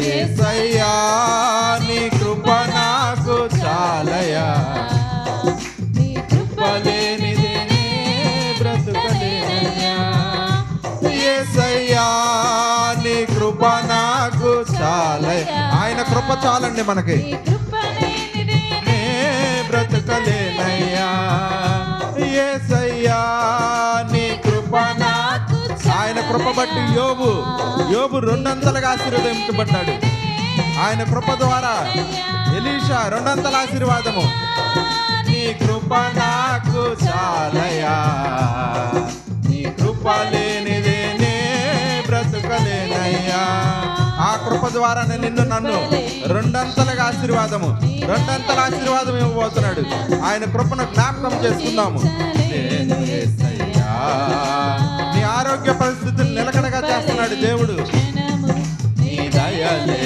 యేసయ్యా నీ కృప నాకు చాలయా, నీ కృప లేనిదే నే బ్రతుకలేనయ్యా. యేసయ్యా నీ కృప నాకు చాలయా. ఆయన కృప చాలండి మనకి, నే బ్రతుకలేనయ్యా. యేసయ్యా నీ కృప నాకు, ఆయన కృప బట్టి యోబు 200 ఆశీర్వదించబడ్డాడు. ఆయన కృప ద్వారా ఎలీషా 200 ఆశీర్వాదము. నీ కృప నాకు చాలయా, నీ కృప లేనిదే నే బ్రతుకలేనయ్యా. ఆ కృప ద్వారా నిన్ను నన్ను 200 ఆశీర్వాదము 200 ఆశీర్వాదం ఇవ్వబోతున్నాడు. ఆయన కృపను జ్ఞాపకం చేసుకుందాము. నీ ఆరోగ్య పరిస్థితులు నిలకడగా చేస్తున్నాడు దేవుడు. నీ దయలే